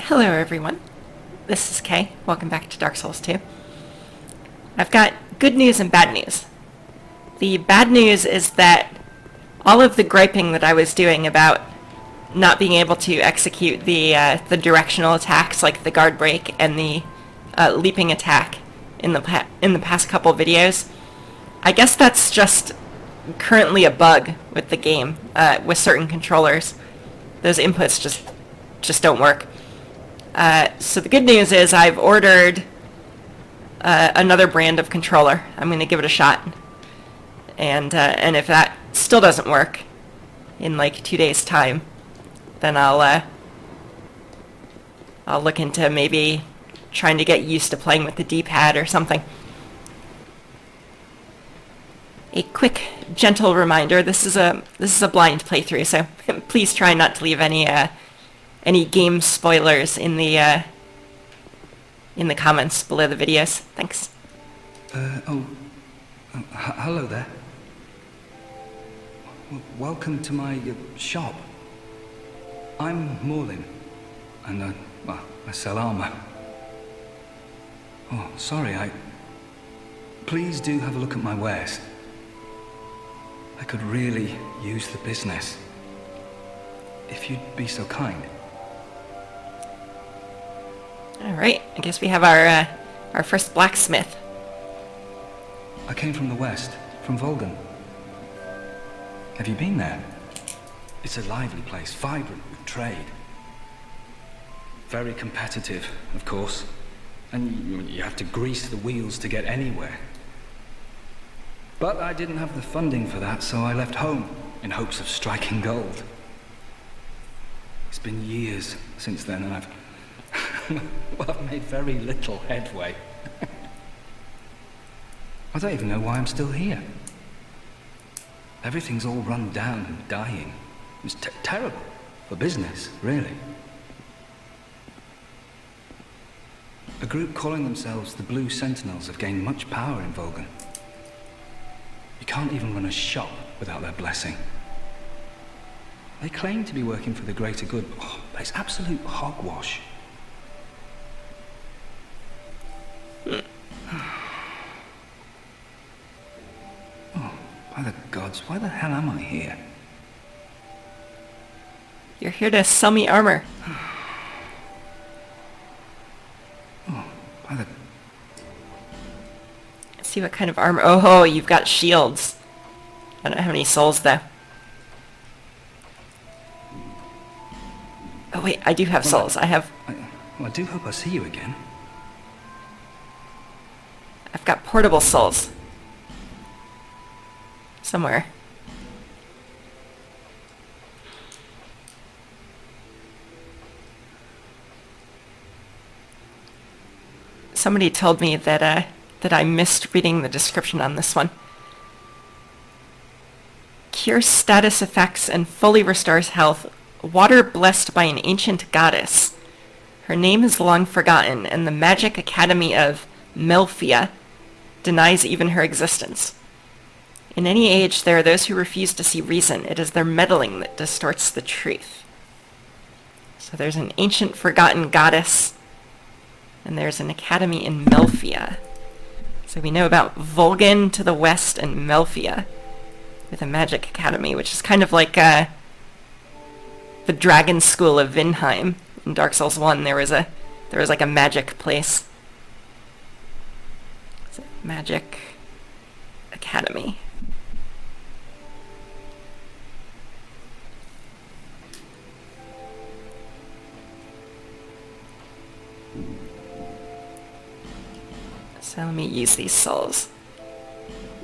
Hello everyone, this is Kay. Welcome back to Dark Souls 2. I've got good news and bad news. The bad news is that all of the griping that I was doing about not being able to execute the directional attacks like the guard break and the leaping attack in the past couple videos, I guess that's just currently a bug with the game, with certain controllers. Those inputs just don't work. So the good news is I've ordered another brand of controller. I'm going to give it a shot. And if that still doesn't work in like 2 days' time, then I'll look into maybe trying to get used to playing with the D-pad or something. A quick, gentle reminder: this is a blind playthrough, so please try not to leave any game spoilers in the comments below the videos. Thanks. Hello there. Welcome to my shop. I'm Morlin, and I sell armor. Oh, sorry, Please do have a look at my wares. I could really use the business, if you'd be so kind. Alright, I guess we have our first blacksmith. I came from the west, from Volgan. Have you been there? It's a lively place, vibrant with trade. Very competitive, of course. And you have to grease the wheels to get anywhere. But I didn't have the funding for that, so I left home in hopes of striking gold. It's been years since then, and I've made very little headway. I don't even know why I'm still here. Everything's all run down and dying. It's terrible for business, really. A group calling themselves the Blue Sentinels have gained much power in Volgan. You can't even run a shop without their blessing. They claim to be working for the greater good, but it's absolute hogwash. By the gods, why the hell am I here? You're here to sell me armor. By the... Let's see what kind of armor. Oh, you've got shields. I don't have any souls though. Oh wait, I do have souls. I do hope I see you again. I've got portable souls. Somewhere. Somebody told me that I missed reading the description on this one. Cures status effects and fully restores health. Water blessed by an ancient goddess. Her name is long forgotten, and the Magic Academy of Melfia denies even her existence. In any age, there are those who refuse to see reason. It is their meddling that distorts the truth. So there's an ancient forgotten goddess, and there's an academy in Melfia. So we know about Volgan to the west and Melfia, with a magic academy, which is kind of like the Dragon School of Vinheim. In Dark Souls 1, there was like a magic place. It's a magic academy. So let me use these souls.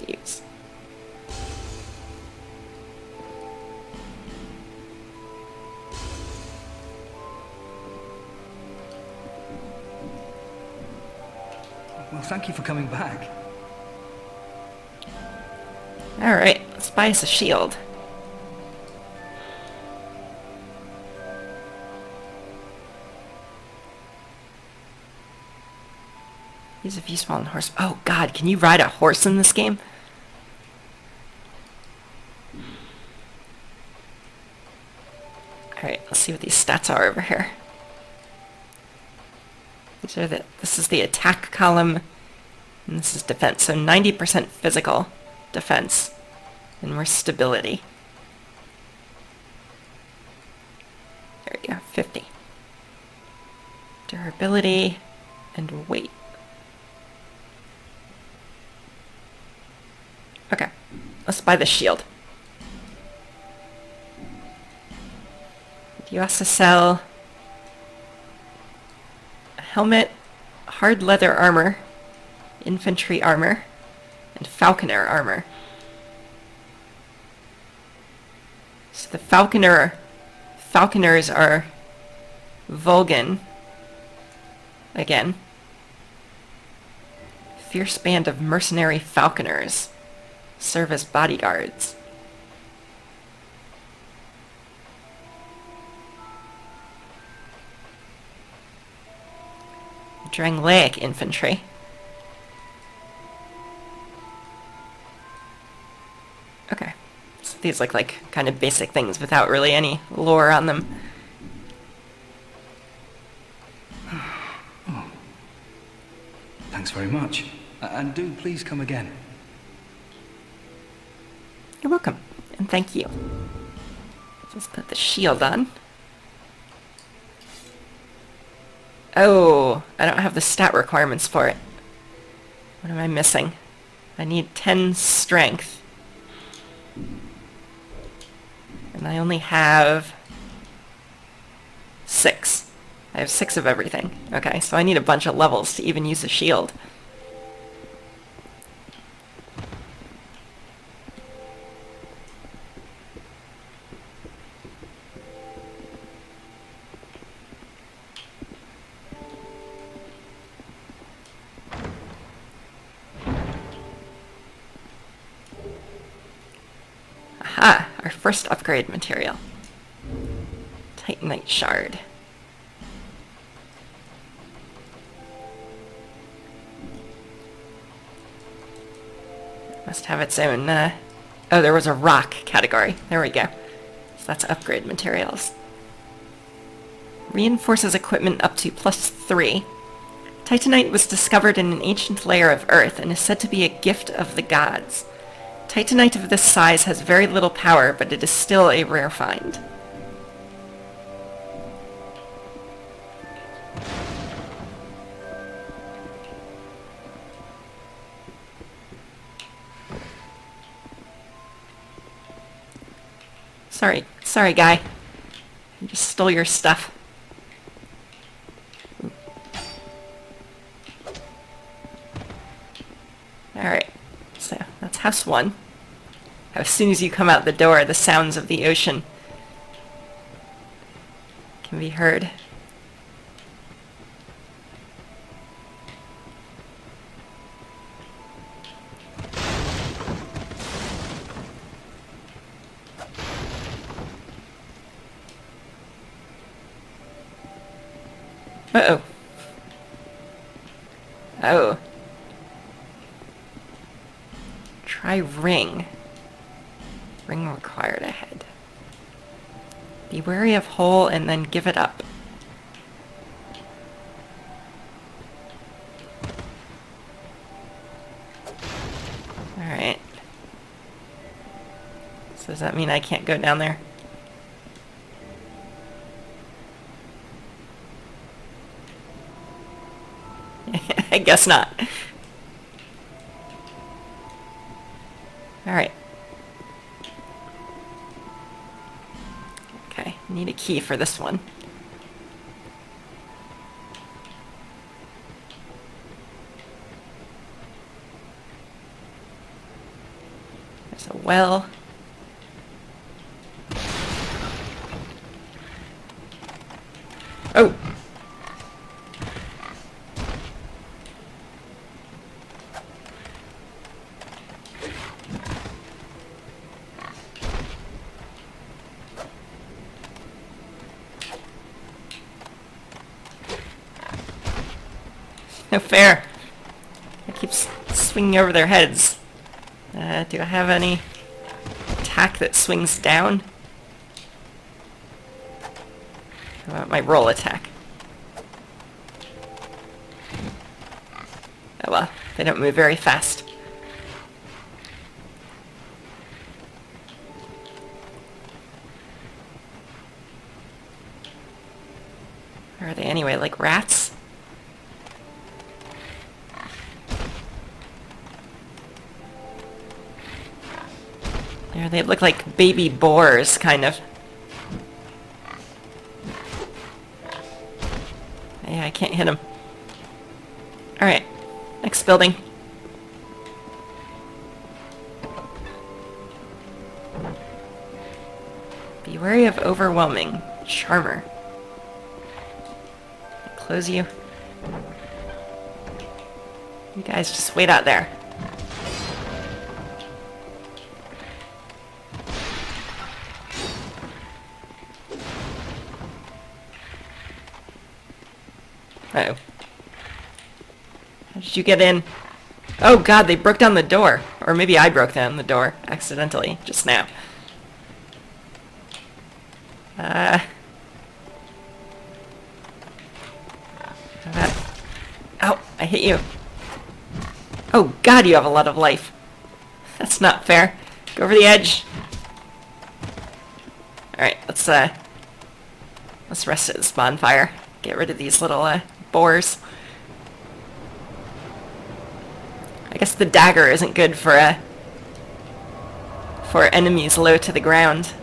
Use. Well, thank you for coming back. Alright, let's buy us a shield. Use a useful on horse. Oh god, can you ride a horse in this game? Alright, let's see what these stats are over here. This is the attack column, and this is defense. So 90% physical defense, and more stability. There we go, 50. Durability and weight. Okay, let's buy the shield. You also sell a helmet, hard leather armor, infantry armor, and falconer armor. So the falconers are Vulgan again. Fierce band of mercenary falconers serve as bodyguards. Drangleic infantry. Okay. So these look like kind of basic things without really any lore on them. Oh. Thanks very much. And do please come again. You're welcome. And thank you. Let's put the shield on. Oh, I don't have the stat requirements for it. What am I missing? I need 10 strength. And I only have 6. I have 6 of everything. Okay, so I need a bunch of levels to even use the shield. Aha, our first upgrade material. Titanite shard. Must have its own, oh, there was a rock category. There we go. So that's upgrade materials. Reinforces equipment up to +3. Titanite was discovered in an ancient layer of Earth and is said to be a gift of the gods. Titanite of this size has very little power, but it is still a rare find. Sorry guy. I just stole your stuff. Alright, so that's house 1. As soon as you come out the door, the sounds of the ocean can be heard. Uh-oh. Oh. Try ring. Ring required ahead. Be wary of hole and then give it up. Alright. So does that mean I can't go down there? I guess not. Alright. Okay, need a key for this one. There's a well. Oh! No fair. It keeps swinging over their heads. Do I have any attack that swings down? How about my roll attack? They don't move very fast. Or are they anyway, like rats? There, they look like baby boars, kind of. Yeah, I can't hit them. Alright, next building. Be wary of overwhelming. Charmer. Close you. You guys just wait out there. Uh-oh. How did you get in? Oh god, they broke down the door. Or maybe I broke down the door accidentally just now. Oh, I hit you. Oh god, you have a lot of life. That's not fair. Go over the edge. Alright, let's rest at this bonfire. Get rid of these little boars. I guess the dagger isn't good for enemies low to the ground.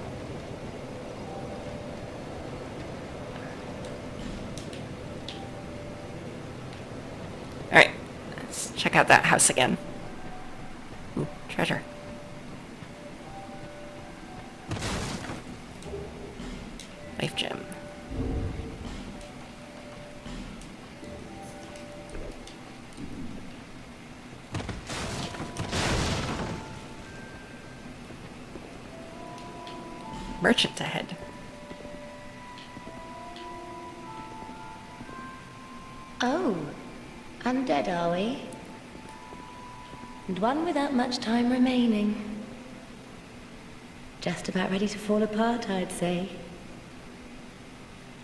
Alright, let's check out that house again. Ooh, treasure. Life gem. Merchant ahead. Oh, undead are we? And one without much time remaining. Just about ready to fall apart, I'd say.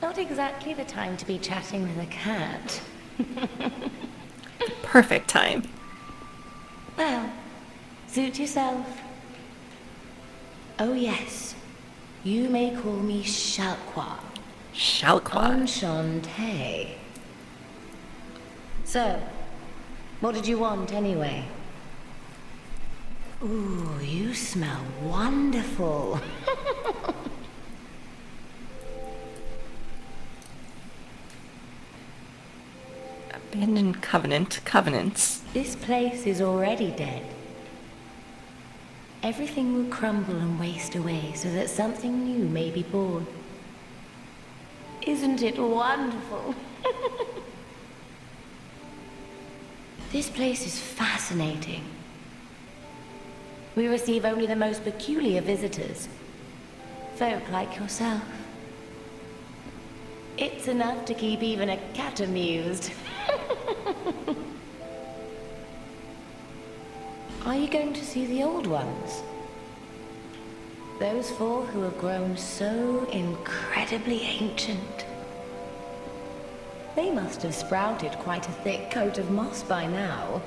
Not exactly the time to be chatting with a cat. Perfect time. Well, suit yourself. Oh yes, you may call me Shalqua. Shalqua. Enchanté. So, what did you want anyway? Ooh, you smell wonderful. Abandoned covenants. This place is already dead. Everything will crumble and waste away so that something new may be born. Isn't it wonderful? This place is fascinating. We receive only the most peculiar visitors. Folk like yourself. It's enough to keep even a cat amused. Are you going to see the old ones? Those four who have grown so incredibly ancient. They must have sprouted quite a thick coat of moss by now.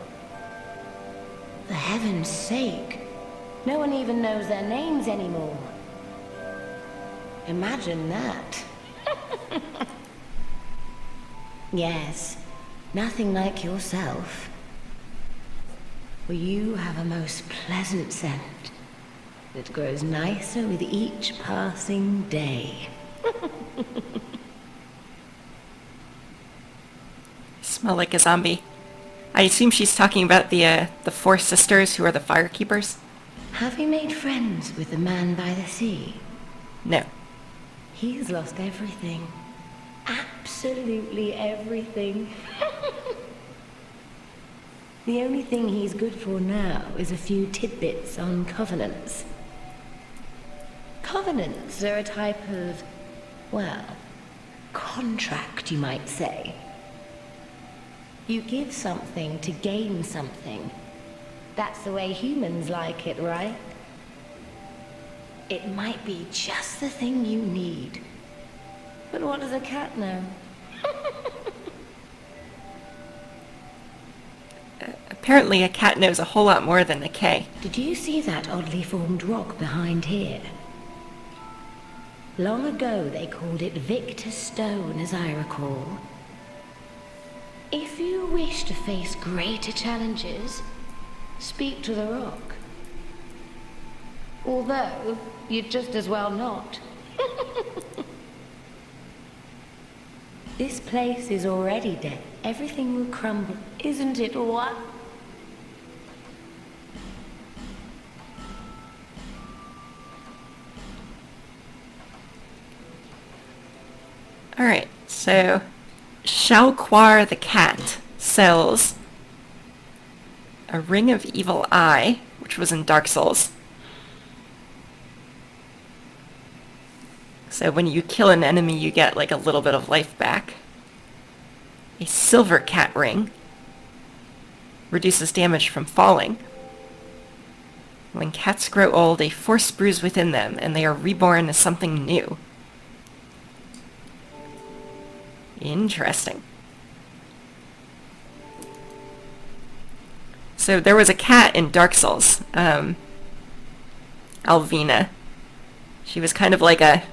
For heaven's sake, no one even knows their names anymore. Imagine that. Yes, nothing like yourself. For you have a most pleasant scent that grows nicer with each passing day. Smell like a zombie. I assume she's talking about the four sisters who are the firekeepers? Have you made friends with the man by the sea? No. He's lost everything. Absolutely everything. The only thing he's good for now is a few tidbits on covenants. Covenants are a type of, well, contract, you might say. You give something to gain something. That's the way humans like it, right? It might be just the thing you need. But what does a cat know? Apparently a cat knows a whole lot more than a K. Did you see that oddly formed rock behind here? Long ago they called it Victor's Stone, as I recall. If you wish to face greater challenges, speak to the rock. Although, you'd just as well not. This place is already dead. Everything will crumble. Isn't it what? Alright, so Shalquar the cat sells a Ring of Evil Eye, which was in Dark Souls. So when you kill an enemy, you get like a little bit of life back. A Silver Cat Ring reduces damage from falling. When cats grow old, a force brews within them, and they are reborn as something new. Interesting. So there was a cat in Dark Souls, Alvina. She was kind of like a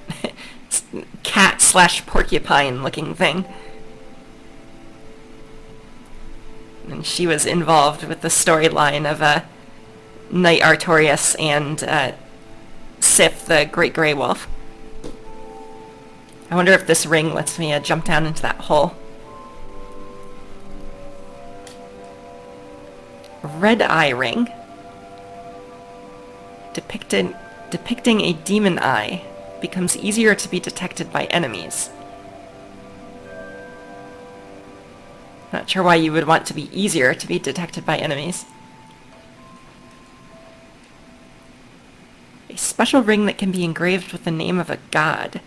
cat slash porcupine looking thing. And she was involved with the storyline of Knight Artorias and Sif, the Great Grey Wolf. I wonder if this ring lets me jump down into that hole. Red Eye Ring. Depicting a demon eye becomes easier to be detected by enemies. Not sure why you would want to be easier to be detected by enemies. A special ring that can be engraved with the name of a god.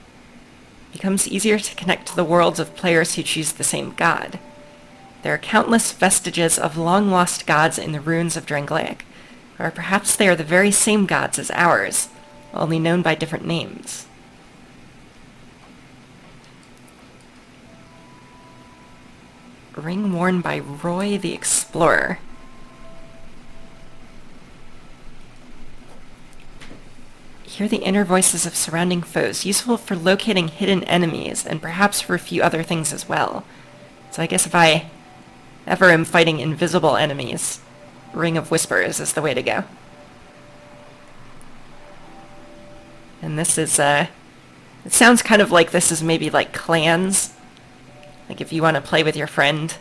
Becomes easier to connect to the worlds of players who choose the same god. There are countless vestiges of long-lost gods in the ruins of Drangleic, or perhaps they are the very same gods as ours, only known by different names. Ring worn by Roy the Explorer. Hear the inner voices of surrounding foes, useful for locating hidden enemies, and perhaps for a few other things as well. So I guess if I ever am fighting invisible enemies, Ring of Whispers is the way to go. And this is, it sounds kind of like this is maybe like clans. Like if you want to play with your friend,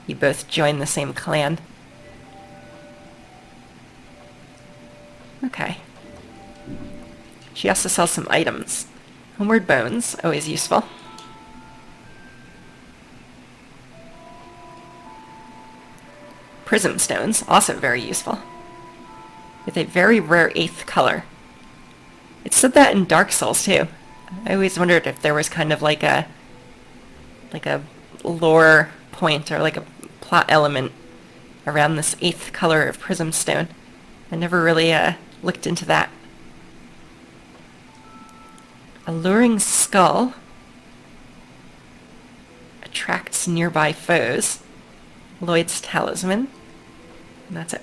you both join the same clan. Okay. She also sells some items. Homeward Bones, always useful. Prism Stones, also very useful. With a very rare 8th color. It said that in Dark Souls too. I always wondered if there was kind of like a lore point or like a plot element around this 8th color of Prism Stone. I never really looked into that. Alluring Skull attracts nearby foes. Lloyd's Talisman. And that's it.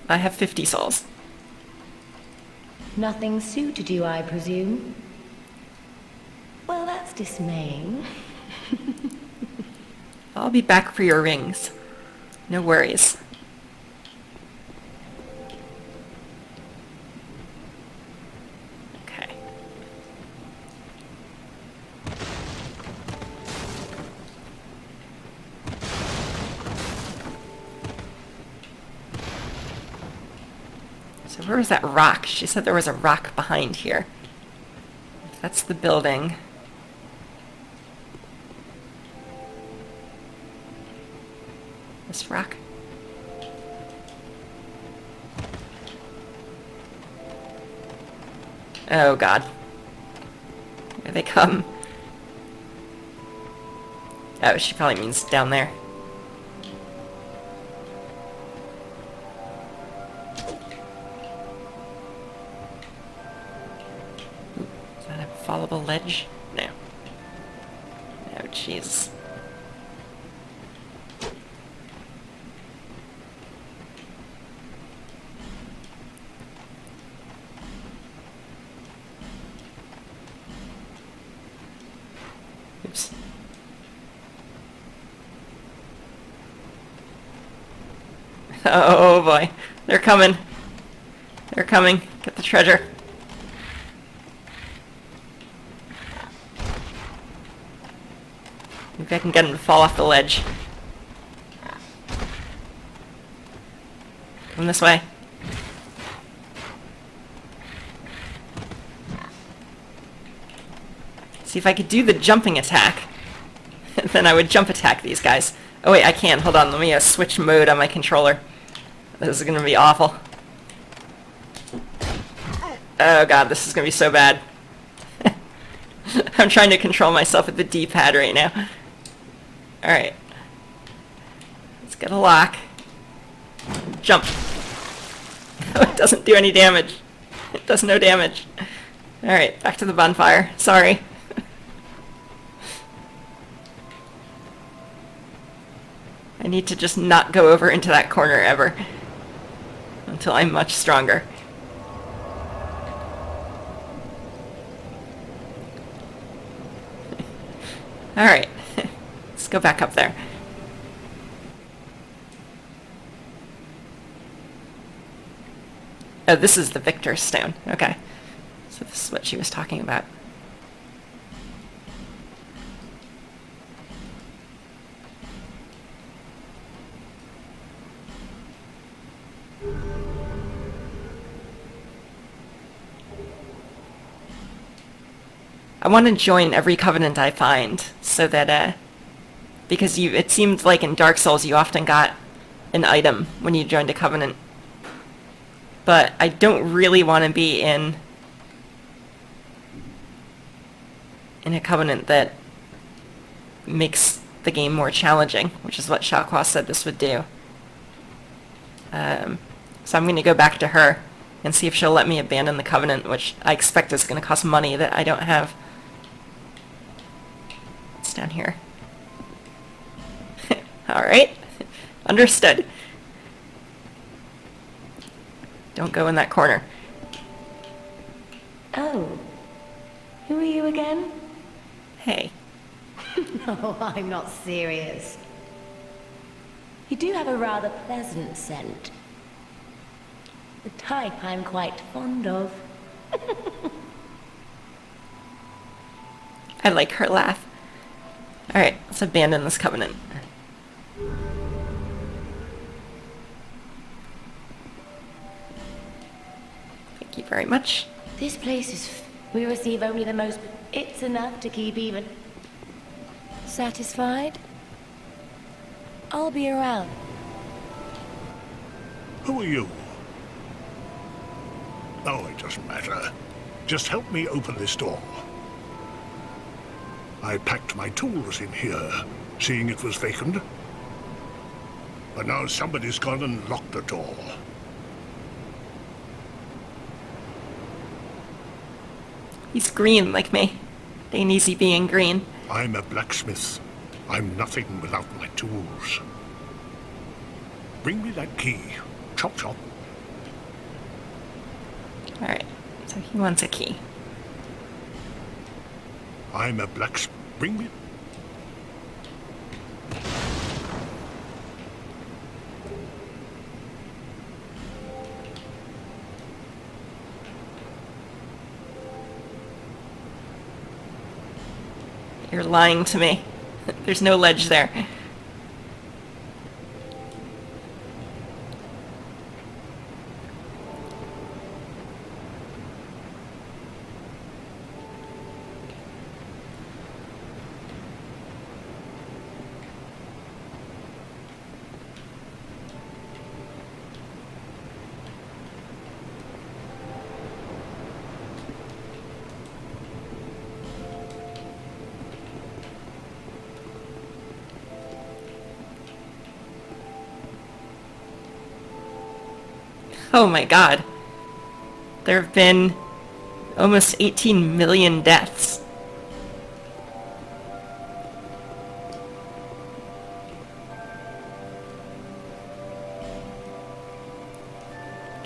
I have 50 souls. Nothing suited you, I presume? Well, that's dismaying. I'll be back for your rings. No worries. Okay. So where was that rock? She said there was a rock behind here. That's the building. This rock. Oh god. Here they come. Oh, she probably means down there. Ooh, is that a fallable ledge? No. Oh, jeez. Oh boy. They're coming. They're coming. Get the treasure. Maybe I can get him to fall off the ledge. Come this way. See if I could do the jumping attack. Then I would jump attack these guys. Oh wait, I can't. Hold on. Let me switch mode on my controller. This is going to be awful. Oh god, this is going to be so bad. I'm trying to control myself with the D-pad right now. Alright. Let's get a lock. Jump. Oh, it doesn't do any damage. It does no damage. Alright, back to the bonfire. Sorry. I need to just not go over into that corner ever. Until I'm much stronger. Alright. Let's go back up there. Oh, this is the Victor's Stone. Okay. So this is what she was talking about. I want to join every covenant I find, so that, because it seemed like in Dark Souls you often got an item when you joined a covenant. But I don't really want to be in a covenant that makes the game more challenging, which is what Xiaoqua said this would do. So I'm going to go back to her and see if she'll let me abandon the covenant, which I expect is going to cost money that I don't have. It's down here. Alright. Understood. Don't go in that corner. Oh. Who are you again? Hey. No, I'm not serious. You do have a rather pleasant scent. The type I'm quite fond of. I like her laugh. Alright, let's abandon this covenant. Thank you very much. This place is... We receive only the most... It's enough to keep even. Satisfied? I'll be around. Who are you? Oh, it doesn't matter. Just help me open this door. I packed my tools in here, seeing it was vacant. But now somebody's gone and locked the door. He's green like me. Ain't easy being green. I'm a blacksmith. I'm nothing without my tools. Bring me that key. Chop chop. Alright, so he wants a key. I'm a blacksmith. Bring me... You're lying to me. There's no ledge there. Oh my god. There have been almost 18 million deaths.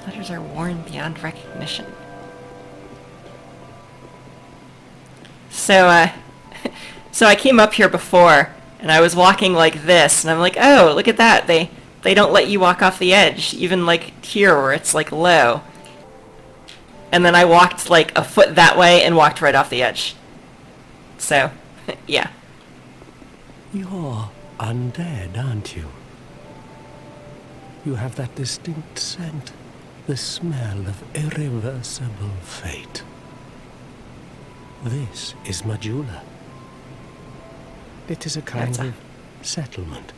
Letters are worn beyond recognition. So, so I came up here before, and I was walking like this, and I'm like, oh, look at that. They they don't let you walk off the edge, even like here where it's like low. And then I walked like a foot that way and walked right off the edge. So, yeah. You're undead, aren't you? You have that distinct scent, the smell of irreversible fate. This is Majula. It is a kind of settlement.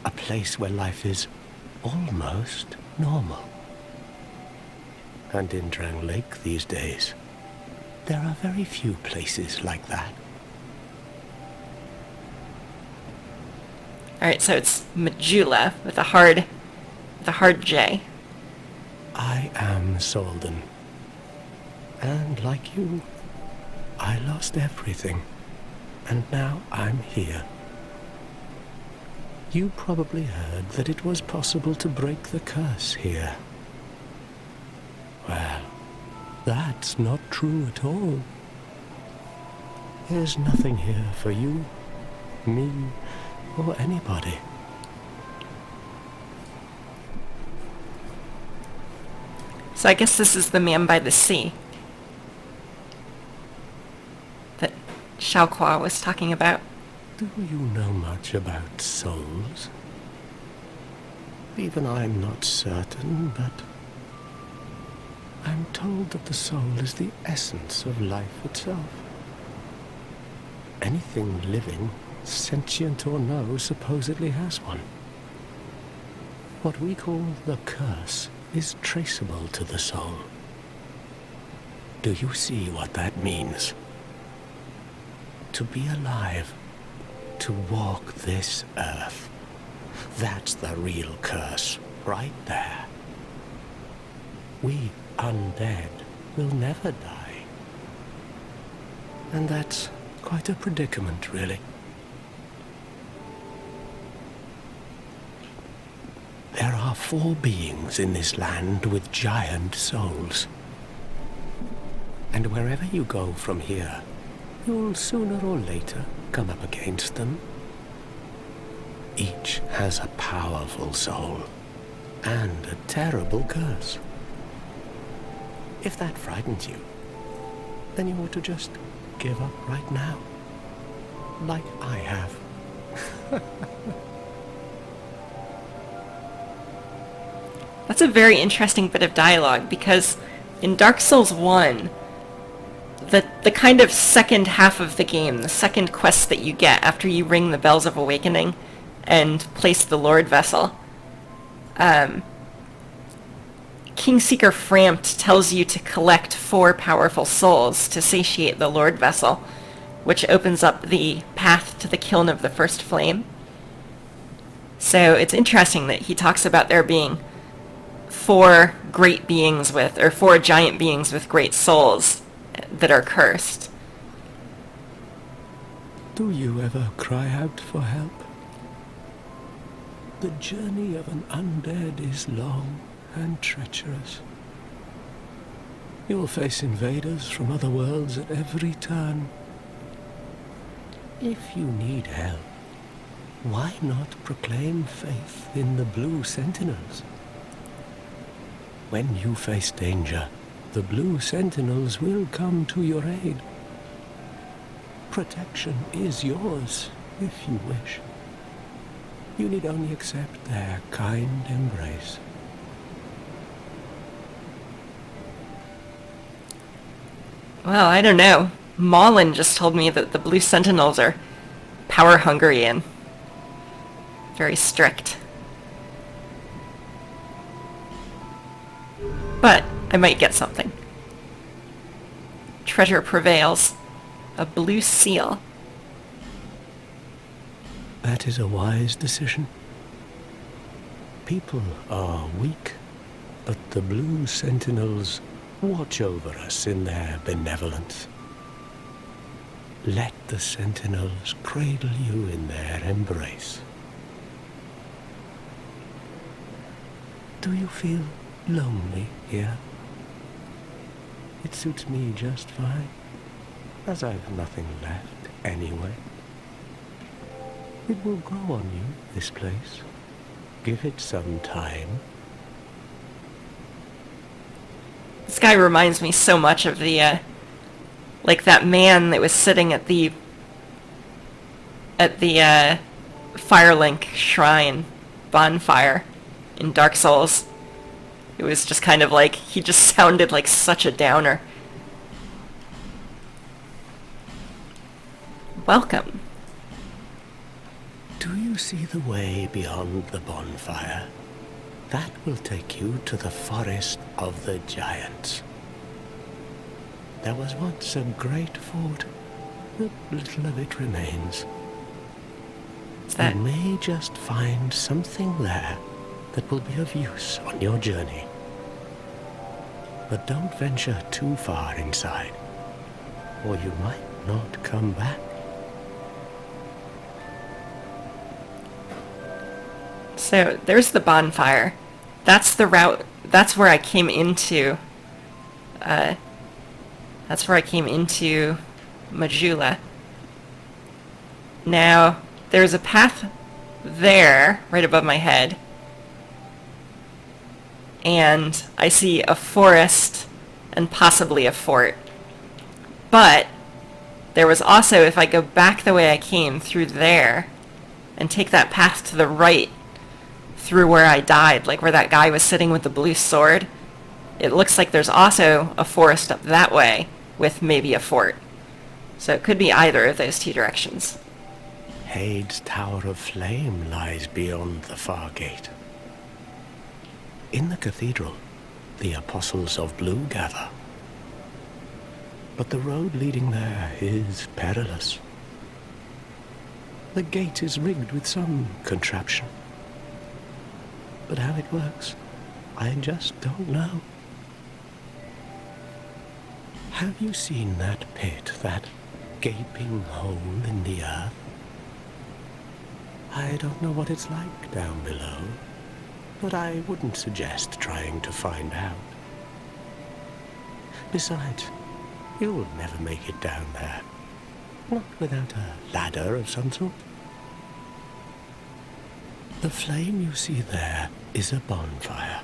A place where life is almost normal. And in Drang Lake these days, there are very few places like that. Alright, so it's Majula with a hard J. I am Solden. And like you, I lost everything. And now I'm here. You probably heard that it was possible to break the curse here. Well, that's not true at all. There's nothing here for you, me, or anybody. So I guess this is the man by the sea that Xiaoqua was talking about. Do you know much about souls? Even I'm not certain, but I'm told that the soul is the essence of life itself. Anything living, sentient or no, supposedly has one. What we call the curse is traceable to the soul. Do you see what that means? To be alive, to walk this earth. That's the real curse, right there. We undead will never die. And that's quite a predicament, really. There are 4 beings in this land with giant souls. And wherever you go from here, you'll sooner or later come up against them. Each has a powerful soul and a terrible curse. If that frightens you, then you ought to just give up right now, like I have. That's a very interesting bit of dialogue, because in Dark Souls 1, the kind of second half of the game, the second quest that you get after you ring the Bells of Awakening and place the Lord Vessel, Kingseeker Frampt tells you to collect 4 powerful souls to satiate the Lord Vessel, which opens up the path to the Kiln of the First Flame. So it's interesting that he talks about there being 4 great beings with, or 4 giant beings with great souls that are cursed. Do you ever cry out for help? The journey of an undead is long and treacherous. You'll face invaders from other worlds at every turn. If you need help, why not proclaim faith in the Blue Sentinels? When you face danger, the Blue Sentinels will come to your aid. Protection is yours, if you wish. You need only accept their kind embrace. Well, I don't know. Maulin just told me that the Blue Sentinels are power-hungry and very strict. But I might get something. Treasure prevails. A blue seal. That is a wise decision. People are weak, but the Blue Sentinels watch over us in their benevolence. Let the Sentinels cradle you in their embrace. Do you feel lonely here? It suits me just fine, as I've nothing left anyway. It will grow on you, this place. Give it some time. This guy reminds me so much of the, like that man that was sitting at the Firelink shrine bonfire in Dark Souls. It was just kind of like, he just sounded like such a downer. Welcome. Do you see the way beyond the bonfire? That will take you to the forest of the giants. There was once a great fort, but little of it remains. Is that... You may just find something there that will be of use on your journey. But don't venture too far inside, or you might not come back. So, there's the bonfire. That's the route, that's where I came into, Majula. Now, there's a path there, right above my head, and I see a forest and possibly a fort. But there was also, if I go back the way I came through there and take that path to the right through where I died, like where that guy was sitting with the blue sword, it looks like there's also a forest up that way with maybe a fort. So it could be either of those two directions. Hade's Tower of Flame lies beyond the far gate. In the cathedral, the Apostles of Blue gather. But the road leading there is perilous. The gate is rigged with some contraption. But how it works, I just don't know. Have you seen that pit, that gaping hole in the earth? I don't know what it's like down below, but I wouldn't suggest trying to find out. Besides, you'll never make it down there. Not without a ladder of some sort. The flame you see there is a bonfire.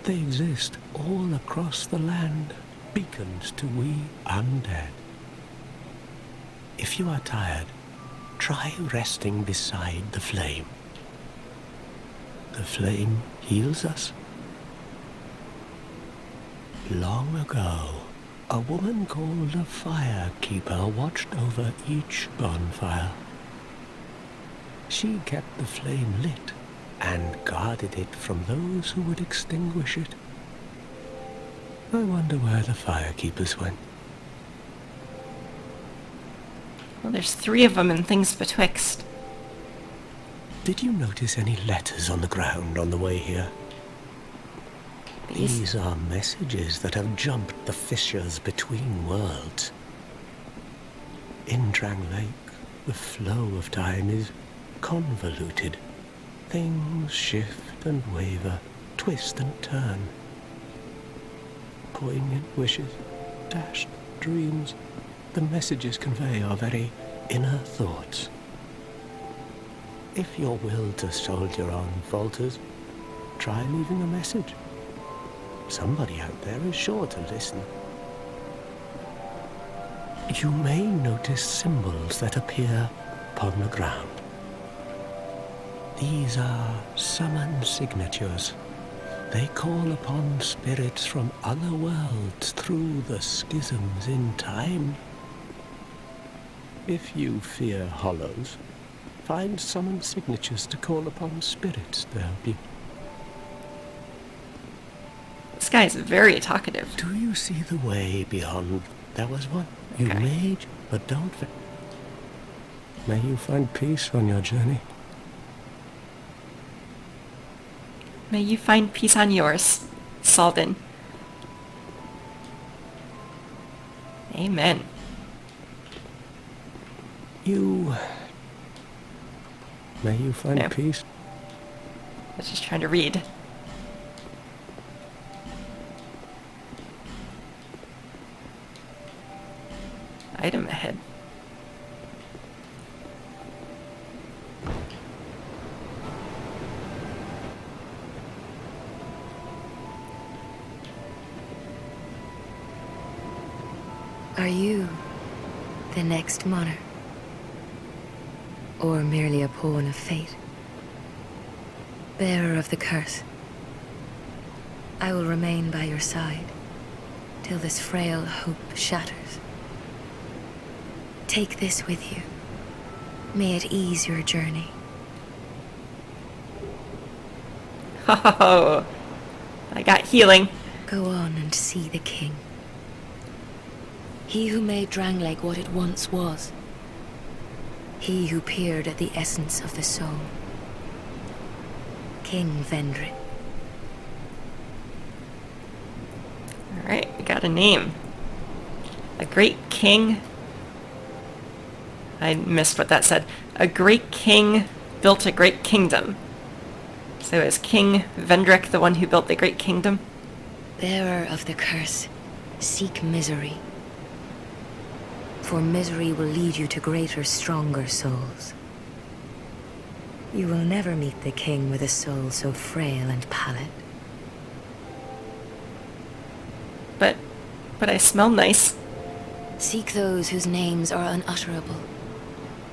They exist all across the land, beacons to we undead. If you are tired, try resting beside the flame. The flame heals us. Long ago, a woman called a firekeeper watched over each bonfire. She kept the flame lit and guarded it from those who would extinguish it. I wonder where the firekeepers went. Well, there's 3 of them and things betwixt. Did you notice any letters on the ground on the way here? These are messages that have jumped the fissures between worlds. In Drang Lake, the flow of time is convoluted. Things shift and waver, twist and turn. Poignant wishes, dashed dreams, the messages convey our very inner thoughts. If your will to soldier on falters, try leaving a message. Somebody out there is sure to listen. You may notice symbols that appear upon the ground. These are summon signatures. They call upon spirits from other worlds through the schisms in time. If you fear hollows, find summon signatures to call upon spirits to help you. This guy's very talkative. Do you see the way beyond? There was one. You Okay. may, but don't. May you find peace on your journey. May you find peace on yours, Salden. Amen. May you find No. peace. I was just trying to read. Item ahead. Are you the next monarch? Or merely a pawn of fate? Bearer of the curse, I will remain by your side till this frail hope shatters. Take this with you. May it ease your journey. Oh, I got healing. Go on and see the king. He who made Drangleic what it once was. He who peered at the essence of the soul. King Vendrick. Alright, we got a name. A great king. I missed what that said. A great king built a great kingdom. So is King Vendrick the one who built the great kingdom? Bearer of the curse, seek misery. For misery will lead you to greater, stronger souls. You will never meet the king with a soul so frail and pallid. But I smell nice. Seek those whose names are unutterable.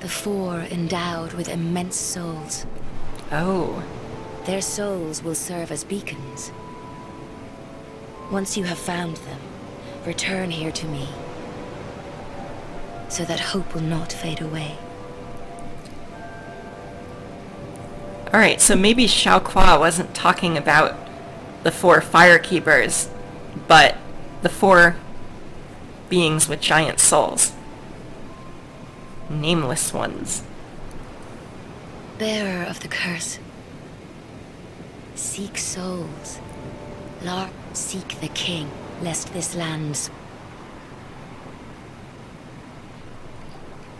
The four endowed with immense souls. Oh. Their souls will serve as beacons. Once you have found them, return here to me, so that hope will not fade away. Alright, so maybe Xiao Qua wasn't talking about the four firekeepers, but the four beings with giant souls. Nameless ones. Bearer of the curse, seek souls. Lar, seek the king, lest this land's...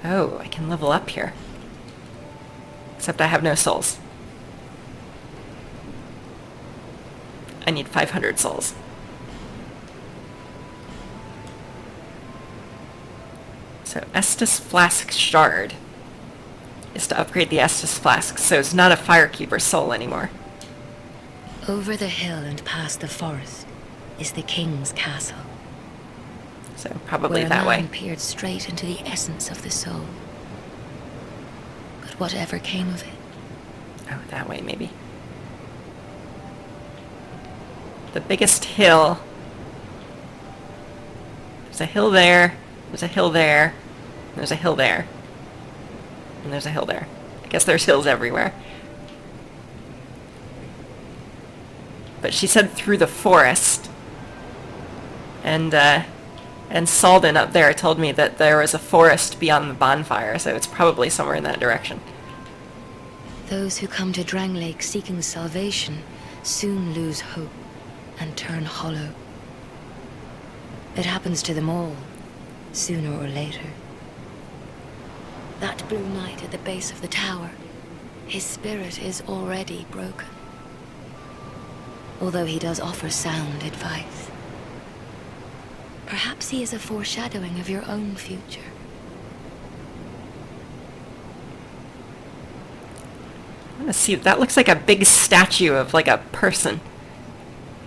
Oh, I can level up here. Except I have no souls. I need 500 souls. So Estus Flask Shard is to upgrade the Estus Flask, so it's not a Firekeeper soul anymore. Over the hill and past the forest is the king's castle. So probably where that a man way. peered straight into the essence of the soul. But whatever came of it, Oh, that way maybe. The biggest hill. There's a hill there. There's a hill there. There's a hill there. And there's a hill there. I guess there's hills everywhere. But she said through the forest. And Salden up there told me that there was a forest beyond the bonfire, so it's probably somewhere in that direction. those who come to Drangleic seeking salvation soon lose hope and turn hollow. It happens to them all, sooner or later. That blue knight at the base of the tower, his spirit is already broken. Although he does offer sound advice. Perhaps he is a foreshadowing of your own future. I want to see, that looks like a big statue of like a person.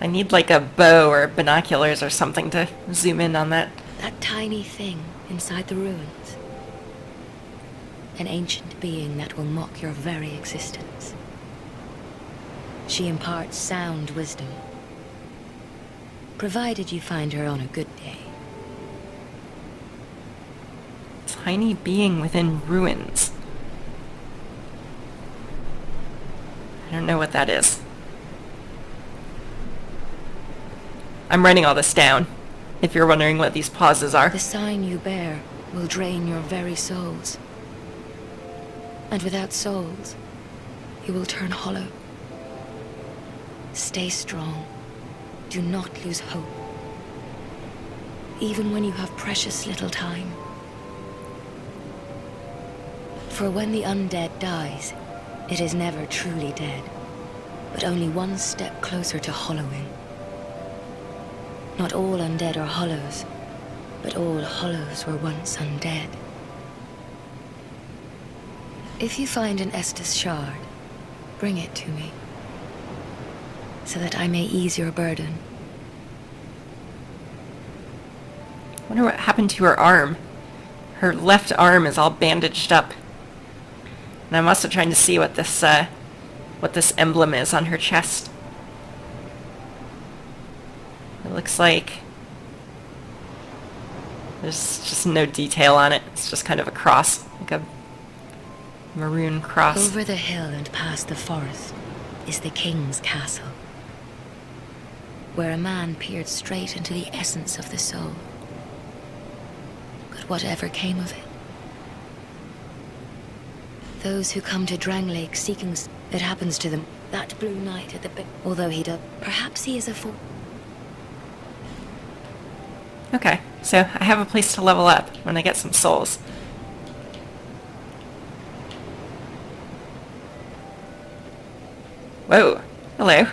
I need like a bow or binoculars or something to zoom in on that. That tiny thing inside the ruins. An ancient being that will mock your very existence. She imparts sound wisdom, provided you find her on a good day. Tiny being within ruins. I don't know what that is. I'm writing all this down, if you're wondering what these pauses are. The sign you bear will drain your very souls. And without souls, you will turn hollow. Stay strong. Do not lose hope. Even when you have precious little time. For when the undead dies, it is never truly dead, but only one step closer to hollowing. Not all undead are hollows, but all hollows were once undead. If you find an Estus shard, bring it to me, so that I may ease your burden. Wonder what happened to her arm. Her left arm is all bandaged up. And I'm also trying to see what this emblem is on her chest. It looks like there's just no detail on it. It's just kind of a cross, like a maroon cross. Over the hill and past the forest is the king's castle, where a man peered straight into the essence of the soul. But whatever came of it? Those who come to Drang Lake seeking it happens to them. That blue knight at the although he does, perhaps he is a fool. Okay, so I have a place to level up when I get some souls. Whoa, hello.